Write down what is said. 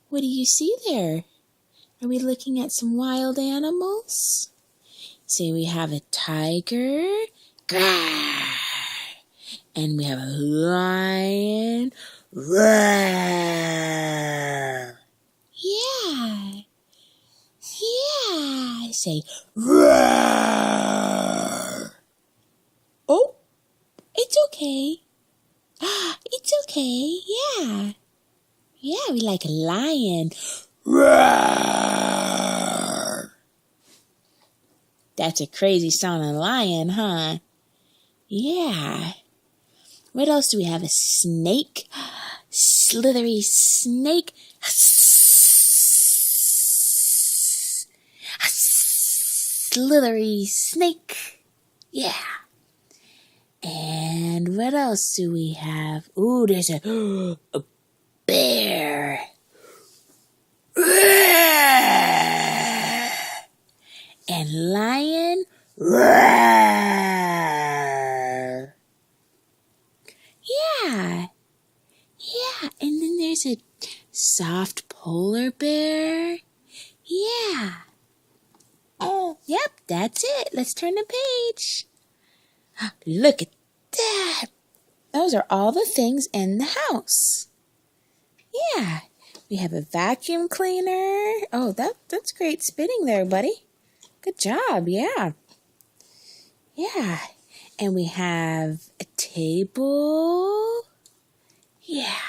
What do you see there? Are we looking at some wild animals? Say we have a tiger. Grrr. And we have a lion. Roar. Yeah. Yeah. Say roar. Oh, it's okay. It's okay. Yeah. Yeah, we like a lion. Roar. That's a crazy sounding lion, huh? Yeah. What else do we have? A snake. Slithery snake. A slithery snake. Yeah. And what else do we have? Ooh, there's a bear. And lion. Yeah. Yeah. And then there's a soft polar bear. Yeah. Oh, yep, that's it. Let's turn the page. Look at that. Those are all the things in the house. Yeah. We have a vacuum cleaner. Oh, that's great spitting there, buddy. Good job, yeah. Yeah. And we have a table. Yeah.